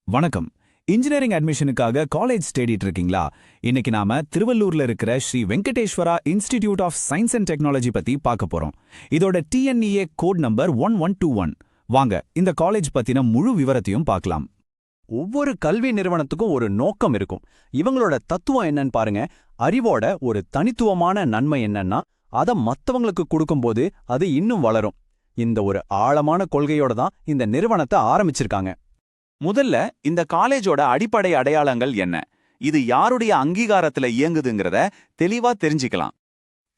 வணக்கம். Engineering அட்மிஷனுக்காக college தேடிட்டு இருக்கீங்களா? இன்னைக்கு நாம திருவள்ளூர்ல இருக்கிற Shri Venkateswara institute of science and technology பத்தி பார்க்க போறோம். இதோட டிஎன்இஏ கோட் நம்பர் 1121. வாங்க இந்த காலேஜ் பத்தின முழு விவரத்தையும் பார்க்கலாம். ஒவ்வொரு கல்வி நிறுவனத்துக்கும் ஒரு நோக்கம் இருக்கும். இவங்களோட தத்துவம் என்னன்னு பாருங்க. அறிவோட ஒரு தனித்துவமான நன்மை என்னன்னா, அதை மத்தவங்களுக்கு கொடுக்கும்போது அது இன்னும் வளரும். இந்த ஒரு ஆழமான கொள்கையோட தான் இந்த நிறுவனத்தை ஆரம்பிச்சிருக்காங்க. முதல்ல இந்த காலேஜோட அடிப்படை அடையாளங்கள் என்ன, இது யாருடைய அங்கீகாரத்துல இயங்குதுங்கிறத தெளிவா தெரிஞ்சுக்கலாம்.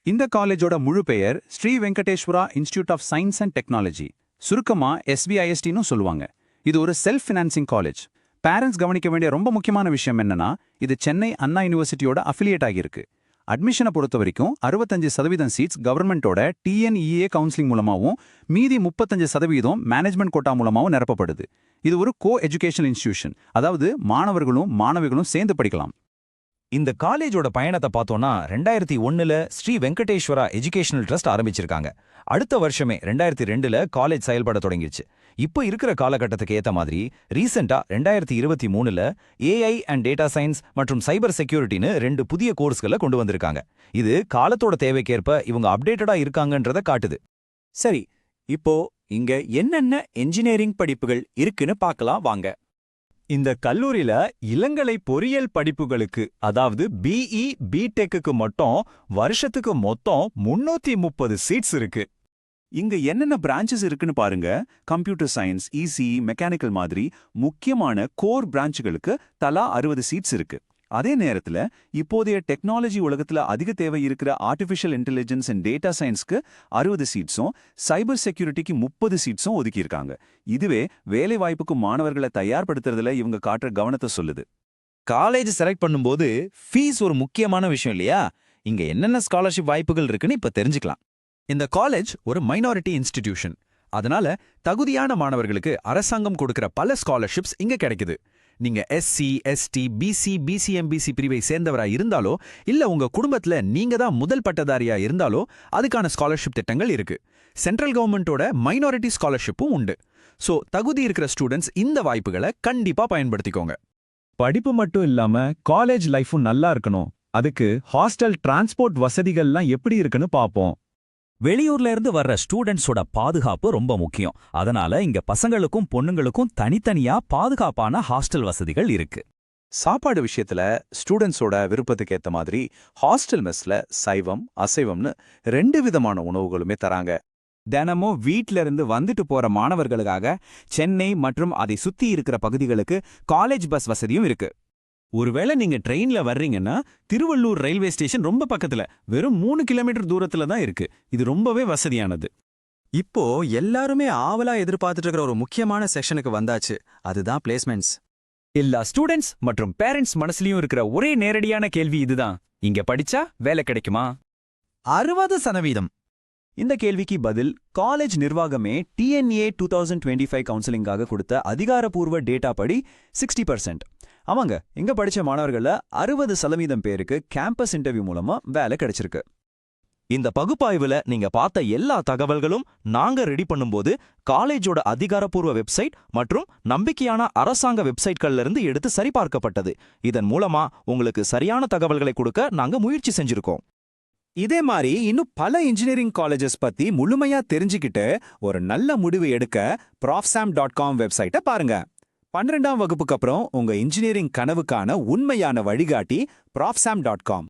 இந்த காலேஜோட முழு பெயர் Shri Venkateswara institute of science and technology, சுருக்கமா SVISTன்னு சொல்லுவாங்க. இது ஒரு செல்ஃப் ஃபினான்சிங் காலேஜ். பேரண்ட்ஸ் கவனிக்க வேண்டிய ரொம்ப முக்கியமான விஷயம் என்னன்னா, இது சென்னை அண்ணா யூனிவர்சிட்டியோட அஃபிலியேட் ஆகியிருக்கு. அட்மிஷனை பொறுத்த வரைக்கும் 65% சீட்ஸ் கவர்மெண்டோட டிஎன்இஏ கவுன்சிலிங் மூலமாகவும் மீதி 35% மேனேஜ்மெண்ட் கோட்டா மூலமாகவும் நிரப்பப்படுது. இது ஒரு கோ எஜுகேஷனல் இன்ஸ்டிடியூஷன், அதாவது மாணவர்களும் மாணவிகளும் சேர்ந்து படிக்கலாம். இந்த காலேஜோட பயணத்தை பார்த்தோம்னா 2001ல ஸ்ரீ வெங்கடேஸ்வரா எஜுகேஷனல் ட்ரஸ்ட் ஆரம்பிச்சிருக்காங்க. அடுத்த வருஷமே 2002ல காலேஜ் செயல்பட தொடங்கிடுச்சு. இப்போ இருக்கிற காலகட்டத்துக்கு ஏத்த மாதிரி ரீசெண்டா 2023ல AI அண்ட் டேட்டா சயின்ஸ் மற்றும் சைபர் செக்யூரிட்டின்னு 2 புதிய கோர்ஸ்களை கொண்டு வந்திருக்காங்க. இது காலத்தோட தேவைக்கேற்ப இவங்க அப்டேட்டடா இருக்காங்கன்றத காட்டுது. சரி, இப்போ இங்க என்னென்ன என்ஜினியரிங் படிப்புகள் இருக்குன்னு பார்க்கலாம் வாங்க. இந்த கல்லூரியில இளங்கலை பொறியியல் படிப்புகளுக்கு, அதாவது BE பிடெக்கு மட்டும் வருஷத்துக்கு மொத்தம் 330 சீட்ஸ் இருக்கு. இங்க என்னென்ன பிரான்ச்சஸ் இருக்குன்னு பாருங்க. கம்ப்யூட்டர் சயின்ஸ், ECE, மெக்கானிக்கல் மாதிரி முக்கியமான கோர் பிரான்ச்சுகளுக்கு தலா 60 சீட்ஸ் இருக்கு. அதே நேரத்துல இப்போதைய டெக்னாலஜி உலகத்துல அதிக தேவை இருக்கிற ஆர்டிஃபிஷியல் இன்டெலிஜென்ஸ் அண்ட் டேட்டா சயின்ஸ்க்கு 60 சீட்ஸும் சைபர் செக்யூரிட்டிக்கு 30 சீட்ஸும் ஒதுக்கியிருக்காங்க. இதுவே வேலை வாய்ப்புக்கு மாணவர்களை தயார்படுத்துறதுல இவங்க காட்டுற கவனத்தை சொல்லுது. காலேஜ் செலக்ட் பண்ணும்போது ஃபீஸ் ஒரு முக்கியமான விஷயம் இல்லையா? இங்க என்னென்ன ஸ்காலர்ஷிப் வாய்ப்புகள் இருக்குன்னு இப்ப தெரிஞ்சுக்கலாம். இந்த காலேஜ் ஒரு மைனாரிட்டி இன்ஸ்டிடியூஷன். அதனால தகுதியான மாணவர்களுக்கு அரசாங்கம் கொடுக்கிற பல ஸ்காலர்ஷிப்ஸ் இங்க கிடைக்குது. நீங்க SC, ST, BC, BCMBC பிரிவை சேர்ந்தவரா இருந்தாலோ இல்ல உங்க குடும்பத்துல நீங்க தான் முதல் பட்டதாரியா இருந்தாலோ அதுக்கான ஸ்காலர்ஷிப் திட்டங்கள் இருக்கு. சென்ட்ரல் கவர்மெண்டோட மைனாரிட்டி ஸ்காலர்ஷிப்பும் உண்டு. சோ தகுதி இருக்கிற ஸ்டூடெண்ட்ஸ் இந்த வாய்ப்புகளை கண்டிப்பா பயன்படுத்திக்கோங்க. படிப்பு மட்டும் இல்லாம காலேஜ் லைஃபும் நல்லா இருக்கணும். அதுக்கு ஹாஸ்டல் டிரான்ஸ்போர்ட் வசதிகள்லாம் எப்படி இருக்குன்னு பாப்போம். வெளியூர்ல இருந்து வர்ற ஸ்டூடெண்ட்ஸோட பாதுகாப்பு ரொம்ப முக்கியம். அதனால இங்க பசங்களுக்கும் பொண்ணுங்களுக்கும் தனித்தனியா பாதுகாப்பான ஹாஸ்டல் வசதிகள் இருக்கு. சாப்பாடு விஷயத்துல ஸ்டூடெண்ட்ஸோட விருப்பத்துக்கு ஏத்த மாதிரி ஹாஸ்டல் மெஸ்ல சைவம் அசைவம்னு 2 விதமான உணவுகளுமே தராங்க. தினமும் வீட்ல இருந்து வந்துட்டு போற மாணவர்களுக்காக சென்னை மற்றும் அதை சுத்தி இருக்கிற பகுதிகளுக்கு காலேஜ் பஸ் வசதியும் இருக்கு. ஒருவேளை நீங்க ட்ரெயின்ல வர்றீங்கன்னா திருவள்ளூர் ரயில்வே ஸ்டேஷன் ரொம்ப பக்கத்துல, வெறும் 3 கிலோமீட்டர் தூரத்துல தான் இருக்கு. இது ரொம்பவே வசதியானது. இப்போ எல்லாருமே ஆவலா எதிர்பார்த்துட்டு இருக்கிற ஒரு முக்கியமான செக்ஷனுக்கு வந்தாச்சு. அதுதான் பிளேஸ்மெண்ட்ஸ். எல்லா ஸ்டூடெண்ட்ஸ் மற்றும் பேரண்ட்ஸ் மனசுலயும் இருக்கிற ஒரே நேரடியான கேள்வி இதுதான்: இங்க படிச்சா வேலை கிடைக்குமா? 60%. இந்த கேள்விக்கு பதில் காலேஜ் நிர்வாகமே TNEA 2025 கவுன்சிலிங்காக கொடுத்த அதிகாரப்பூர்வ டேட்டா படி 60%. ஆமாங்க, இங்க படிச்ச மாணவர்கள்ல 60% பேருக்கு கேம்பஸ் இன்டர்வியூ மூலமா வேலை கிடைச்சிருக்கு. இந்த பகுப்பாய்வுல நீங்க பார்த்த எல்லா தகவல்களும் நாங்க ரெடி பண்ணும்போது காலேஜோட அதிகாரப்பூர்வ வெப்சைட் மற்றும் நம்பிக்கையான அரசாங்க வெப்சைட்கள்ல இருந்து எடுத்து சரிபார்க்கப்பட்டது. இதன் மூலமா உங்களுக்கு சரியான தகவல்களை கொடுக்க நாங்க முயற்சி செஞ்சிருக்கோம். இதே மாதிரி இன்னும் பல இன்ஜினியரிங் காலேஜஸ் பத்தி முழுமையா தெரிஞ்சுக்கிட்டு ஒரு நல்ல முடிவு எடுக்க profsam.com வெப்சைட்டை பாருங்க. 12ஆம் வகுப்புக்கு அப்புறம் உங்க இன்ஜினியரிங் கனவுக்கான உண்மையான வழிகாட்டி profsam.com.